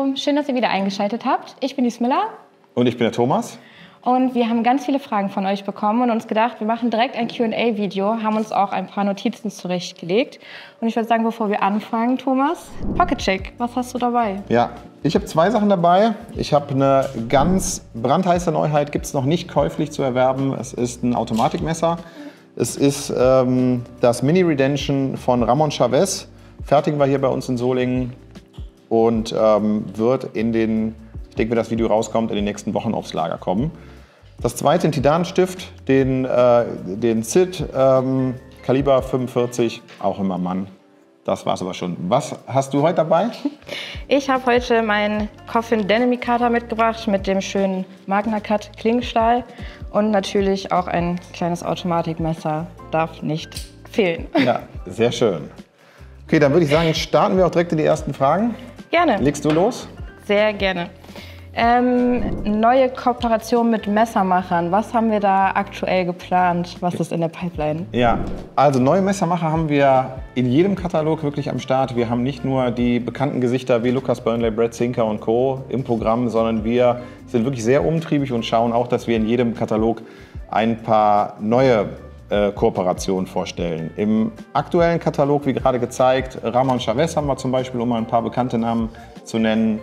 Hallo, schön, dass ihr wieder eingeschaltet habt. Ich bin die Smilla. Und ich bin der Thomas. Und wir haben ganz viele Fragen von euch bekommen und uns gedacht, wir machen direkt ein Q&A-Video, haben uns auch ein paar Notizen zurechtgelegt. Und ich würde sagen, bevor wir anfangen, Thomas, Pocketcheck, was hast du dabei? Ja, ich habe 2 Sachen dabei. Ich habe eine ganz brandheiße Neuheit, gibt es noch nicht käuflich zu erwerben. Es ist ein Automatikmesser. Es ist das Mini Redemption von Ramon Chavez. Fertigen wir hier bei uns in Solingen und wird ich denke, wenn das Video rauskommt, in den nächsten Wochen aufs Lager kommen. Das zweite, ein Titanstift, den SID Kaliber 45, auch immer Mann. Das war's aber schon. Was hast du heute dabei? Ich habe heute meinen Coffin Dynamic-Cutter mitgebracht mit dem schönen Magna Cut Klingenstahl und natürlich auch ein kleines Automatikmesser, darf nicht fehlen. Ja, sehr schön. Okay, dann würde ich sagen, starten wir auch direkt in die ersten Fragen. Gerne. Legst du los? Sehr gerne. Neue Kooperation mit Messermachern. Was haben wir da aktuell geplant? Was ist in der Pipeline? Ja, also neue Messermacher haben wir in jedem Katalog wirklich am Start. Wir haben nicht nur die bekannten Gesichter wie Lucas Burnley, Brad Sinker und Co. im Programm, sondern wir sind wirklich sehr umtriebig und schauen auch, dass wir in jedem Katalog ein paar neue Kooperationen vorstellen. Im aktuellen Katalog, wie gerade gezeigt, Ramon Chavez haben wir zum Beispiel, um mal ein paar bekannte Namen zu nennen.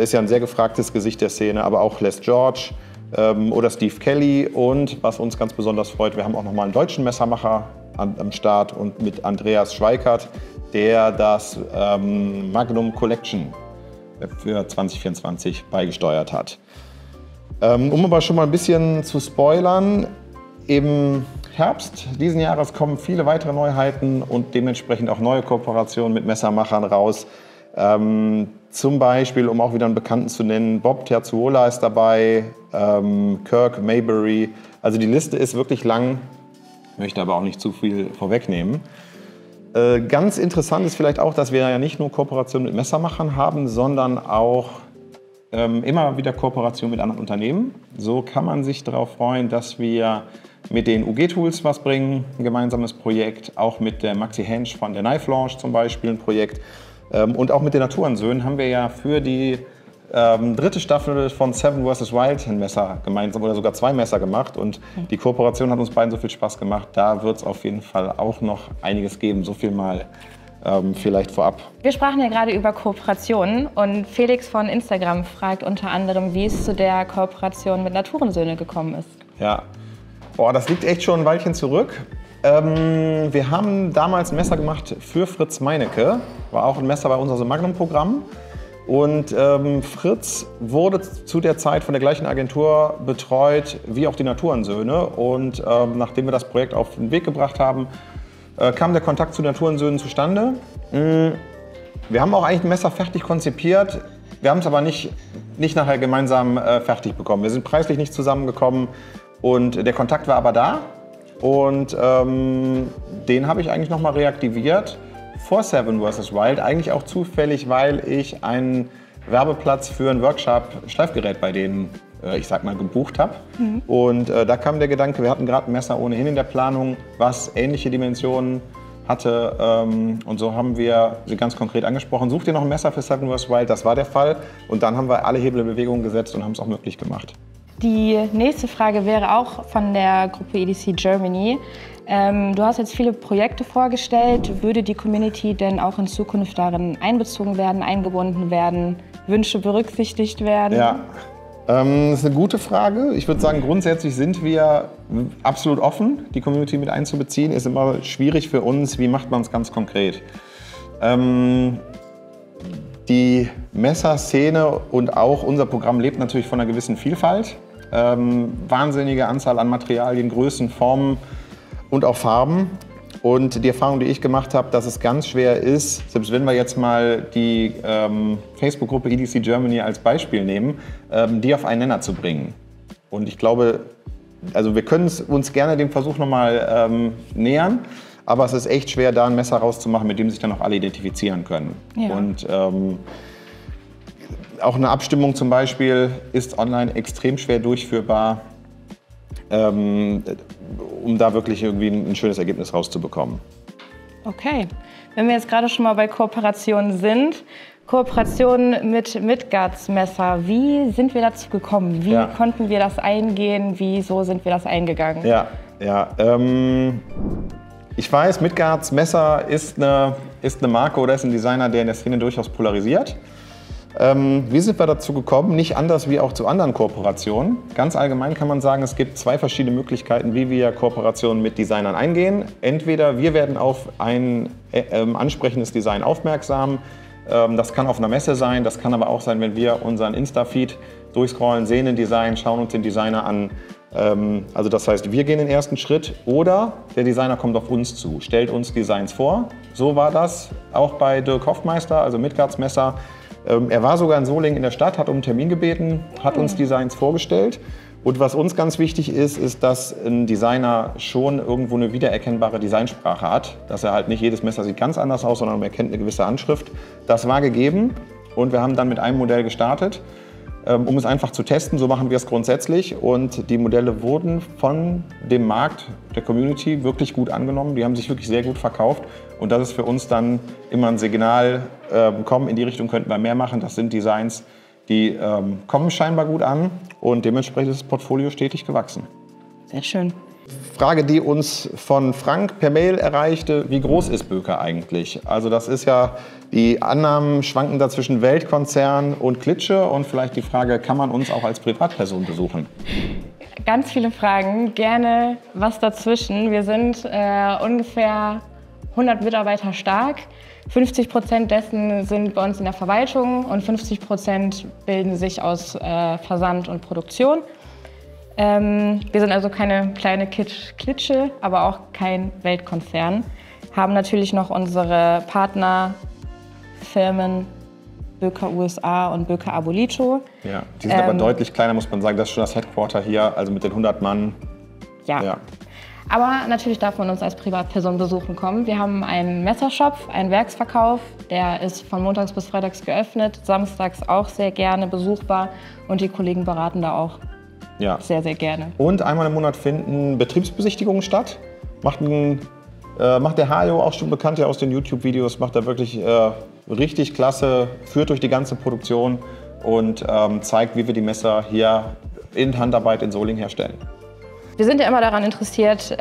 Ist ja ein sehr gefragtes Gesicht der Szene, aber auch Les George oder Steve Kelly. Und was uns ganz besonders freut, wir haben auch nochmal einen deutschen Messermacher am Start und mit Andreas Schweikart, der das Magnum Collection für 2024 beigesteuert hat. Um aber schon mal ein bisschen zu spoilern, im Herbst diesen Jahres kommen viele weitere Neuheiten und dementsprechend auch neue Kooperationen mit Messermachern raus. Zum Beispiel, um auch wieder einen Bekannten zu nennen, Bob Terzuola ist dabei, Kirk Maybury. Also die Liste ist wirklich lang, möchte aber auch nicht zu viel vorwegnehmen. Ganz interessant ist vielleicht auch, dass wir ja nicht nur Kooperationen mit Messermachern haben, sondern auch immer wieder Kooperationen mit anderen Unternehmen. So kann man sich darauf freuen, dass wir mit den UG-Tools was bringen, ein gemeinsames Projekt, auch mit der Maxi Hensch von der Knife Launch zum Beispiel ein Projekt. Und auch mit den Naturensöhnen haben wir ja für die 3. Staffel von Seven vs. Wild ein Messer gemeinsam oder sogar 2 Messer gemacht. Und die Kooperation hat uns beiden so viel Spaß gemacht. Da wird es auf jeden Fall auch noch einiges geben. So viel mal vielleicht vorab. Wir sprachen ja gerade über Kooperationen und Felix von Instagram fragt unter anderem, wie es zu der Kooperation mit Naturensöhne gekommen ist. Ja, boah, das liegt echt schon ein Weilchen zurück. Wir haben damals ein Messer gemacht für Fritz Meinecke, war auch ein Messer bei unserem Magnum-Programm. Und Fritz wurde zu der Zeit von der gleichen Agentur betreut wie auch die Naturensöhne. Und nachdem wir das Projekt auf den Weg gebracht haben, kam der Kontakt zu Naturensöhnen zustande. Wir haben auch eigentlich ein Messer fertig konzipiert. Wir haben es aber nicht nachher gemeinsam fertig bekommen. Wir sind preislich nicht zusammengekommen und der Kontakt war aber da. Und den habe ich eigentlich nochmal reaktiviert vor Seven vs. Wild. Eigentlich auch zufällig, weil ich einen Werbeplatz für einen Workshop Schleifgerät bei denen, ich sag mal, gebucht habe. Und da kam der Gedanke, wir hatten gerade ein Messer ohnehin in der Planung, was ähnliche Dimensionen hatte. Und so haben wir sie ganz konkret angesprochen, sucht ihr noch ein Messer für Seven vs. Wild? Das war der Fall. Und dann haben wir alle Hebel in Bewegung gesetzt und haben es auch möglich gemacht. Die nächste Frage wäre auch von der Gruppe EDC Germany. Du hast jetzt viele Projekte vorgestellt. Würde die Community denn auch in Zukunft darin einbezogen werden, eingebunden werden, Wünsche berücksichtigt werden? Ja, das ist eine gute Frage. Ich würde sagen, grundsätzlich sind wir absolut offen, die Community mit einzubeziehen. Ist immer schwierig für uns. Wie macht man es ganz konkret? Die Messerszene und auch unser Programm lebt natürlich von einer gewissen Vielfalt. Wahnsinnige Anzahl an Materialien, Größen, Formen und auch Farben. Und die Erfahrung, die ich gemacht habe, dass es ganz schwer ist, selbst wenn wir jetzt mal die Facebook-Gruppe EDC Germany als Beispiel nehmen, die auf einen Nenner zu bringen. Und ich glaube, also wir können uns gerne dem Versuch nochmal nähern, aber es ist echt schwer, da ein Messer rauszumachen, mit dem sich dann auch alle identifizieren können. Ja. Und auch eine Abstimmung zum Beispiel ist online extrem schwer durchführbar, um da wirklich irgendwie ein schönes Ergebnis rauszubekommen. Okay, wenn wir jetzt gerade schon mal bei Kooperationen sind, Kooperation mit Midgards Messer. Wie sind wir dazu gekommen? Wie konnten wir das eingehen? Wieso sind wir das eingegangen? Ich weiß, Midgards Messer ist eine Marke oder ist ein Designer, der in der Szene durchaus polarisiert. Wie sind wir dazu gekommen? Nicht anders wie auch zu anderen Kooperationen. Ganz allgemein kann man sagen, es gibt zwei verschiedene Möglichkeiten, wie wir Kooperationen mit Designern eingehen. Entweder wir werden auf ein ansprechendes Design aufmerksam. Das kann auf einer Messe sein, das kann aber auch sein, wenn wir unseren Insta-Feed durchscrollen, sehen ein Design, schauen uns den Designer an. Also das heißt, wir gehen den ersten Schritt oder der Designer kommt auf uns zu, stellt uns Designs vor. So war das auch bei Dirk Hoffmeister, also Midgards Messer. Er war sogar in Solingen in der Stadt, hat um einen Termin gebeten, hat uns Designs vorgestellt. Und was uns ganz wichtig ist, ist, dass ein Designer schon irgendwo eine wiedererkennbare Designsprache hat. Dass er halt nicht jedes Messer sieht ganz anders aus, sondern er kennt eine gewisse Handschrift. Das war gegeben und wir haben dann mit einem Modell gestartet, um es einfach zu testen. So machen wir es grundsätzlich und die Modelle wurden von dem Markt, der Community wirklich gut angenommen. Die haben sich wirklich sehr gut verkauft und das ist für uns dann immer ein Signal, komm, in die Richtung könnten wir mehr machen. Das sind Designs, die kommen scheinbar gut an und dementsprechend ist das Portfolio stetig gewachsen. Sehr schön. Frage, die uns von Frank per Mail erreichte, wie groß ist Böker eigentlich? Also das ist ja, die Annahmen schwanken da zwischen Weltkonzern und Klitsche und vielleicht die Frage, kann man uns auch als Privatperson besuchen? Ganz viele Fragen, gerne was dazwischen. Wir sind ungefähr 100 Mitarbeiter stark. 50% dessen sind bei uns in der Verwaltung und 50% bilden sich aus Versand und Produktion. Wir sind also keine kleine Klitsche, aber auch kein Weltkonzern. Haben natürlich noch unsere Partnerfirmen Böker USA und Böker Abolito. Ja, die sind aber deutlich kleiner, muss man sagen. Das ist schon das Headquarter hier, also mit den 100 Mann. Ja. Aber natürlich darf man uns als Privatperson besuchen kommen. Wir haben einen Messershop, einen Werksverkauf. Der ist von montags bis freitags geöffnet, samstags auch sehr gerne besuchbar. Und die Kollegen beraten da auch sehr, sehr gerne. Und einmal im Monat finden Betriebsbesichtigungen statt. Macht der Hajo auch schon bekannt aus den YouTube-Videos, macht er wirklich richtig klasse, führt durch die ganze Produktion und zeigt, wie wir die Messer hier in Handarbeit in Solingen herstellen. Wir sind ja immer daran interessiert,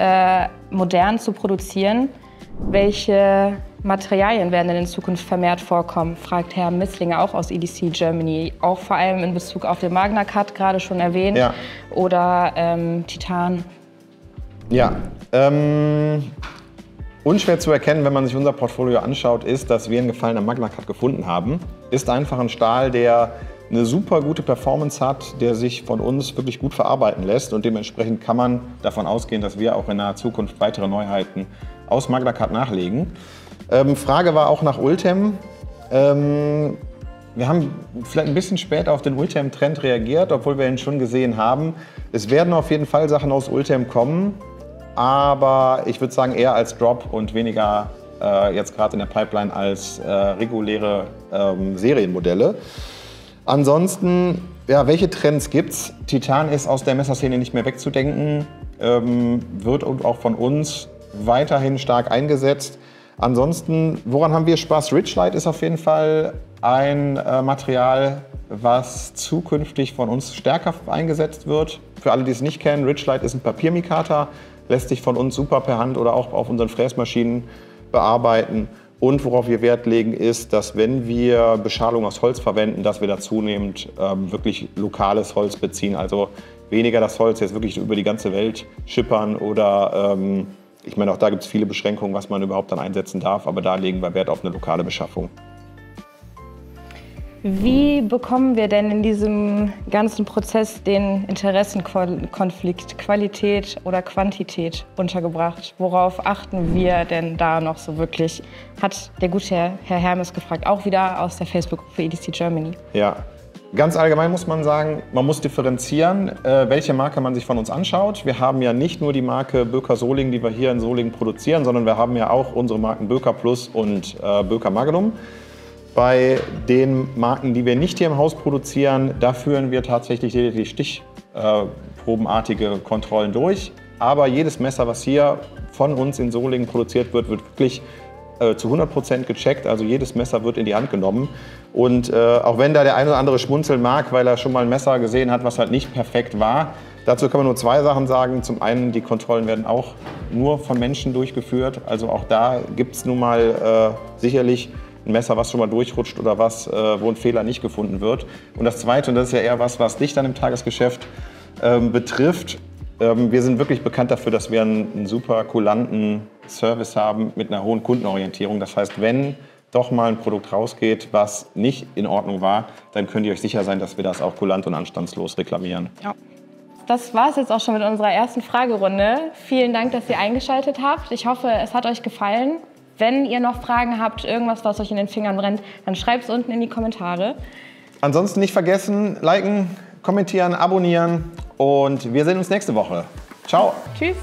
modern zu produzieren. Welche Materialien werden denn in Zukunft vermehrt vorkommen, fragt Herr Misslinger auch aus EDC Germany. Auch vor allem in Bezug auf den Magna Cut, gerade schon erwähnt, oder Titan. Ja, unschwer zu erkennen, wenn man sich unser Portfolio anschaut, ist, dass wir einen Gefallen am Magna Cut gefunden haben. Ist einfach ein Stahl, der eine super gute Performance hat, der sich von uns wirklich gut verarbeiten lässt und dementsprechend kann man davon ausgehen, dass wir auch in naher Zukunft weitere Neuheiten aus Magna Cut nachlegen. Frage war auch nach Ultem. Wir haben vielleicht ein bisschen später auf den Ultem-Trend reagiert, obwohl wir ihn schon gesehen haben. Es werden auf jeden Fall Sachen aus Ultem kommen, aber ich würde sagen eher als Drop und weniger jetzt gerade in der Pipeline als reguläre Serienmodelle. Ansonsten, ja, welche Trends gibt's? Titan ist aus der Messerszene nicht mehr wegzudenken, wird auch von uns weiterhin stark eingesetzt. Ansonsten, woran haben wir Spaß? Ridgelight ist auf jeden Fall ein Material, was zukünftig von uns stärker eingesetzt wird. Für alle, die es nicht kennen, Ridgelight ist ein Papiermikata, lässt sich von uns super per Hand oder auch auf unseren Fräsmaschinen bearbeiten. Und worauf wir Wert legen, ist, dass wenn wir Beschalung aus Holz verwenden, dass wir da zunehmend wirklich lokales Holz beziehen. Also weniger das Holz jetzt wirklich über die ganze Welt schippern oder ich meine, auch da gibt es viele Beschränkungen, was man überhaupt dann einsetzen darf, aber da legen wir Wert auf eine lokale Beschaffung. Wie bekommen wir denn in diesem ganzen Prozess den Interessenkonflikt Qualität oder Quantität untergebracht? Worauf achten wir denn da noch so wirklich? Hat der gute Herr Hermes gefragt, auch wieder aus der Facebook-Gruppe EDC Germany. Ja, ganz allgemein muss man sagen, man muss differenzieren, welche Marke man sich von uns anschaut. Wir haben ja nicht nur die Marke Böker Solingen, die wir hier in Solingen produzieren, sondern wir haben ja auch unsere Marken Böker Plus und Böker Magnum. Bei den Marken, die wir nicht hier im Haus produzieren, da führen wir tatsächlich die stichprobenartige Kontrollen durch. Aber jedes Messer, was hier von uns in Solingen produziert wird, wird wirklich zu 100% gecheckt, also jedes Messer wird in die Hand genommen. Und auch wenn da der eine oder andere schmunzeln mag, weil er schon mal ein Messer gesehen hat, was halt nicht perfekt war, dazu kann man nur zwei Sachen sagen. Zum einen, die Kontrollen werden auch nur von Menschen durchgeführt. Also auch da gibt es nun mal sicherlich ein Messer, was schon mal durchrutscht oder was, wo ein Fehler nicht gefunden wird. Und das Zweite, und das ist ja eher was dich dann im Tagesgeschäft betrifft, wir sind wirklich bekannt dafür, dass wir einen super kulanten Service haben mit einer hohen Kundenorientierung. Das heißt, wenn doch mal ein Produkt rausgeht, was nicht in Ordnung war, dann könnt ihr euch sicher sein, dass wir das auch kulant und anstandslos reklamieren. Ja. Das war es jetzt auch schon mit unserer ersten Fragerunde. Vielen Dank, dass ihr eingeschaltet habt. Ich hoffe, es hat euch gefallen. Wenn ihr noch Fragen habt, irgendwas, was euch in den Fingern brennt, dann schreibt es unten in die Kommentare. Ansonsten nicht vergessen, liken, kommentieren, abonnieren und wir sehen uns nächste Woche. Ciao. Tschüss.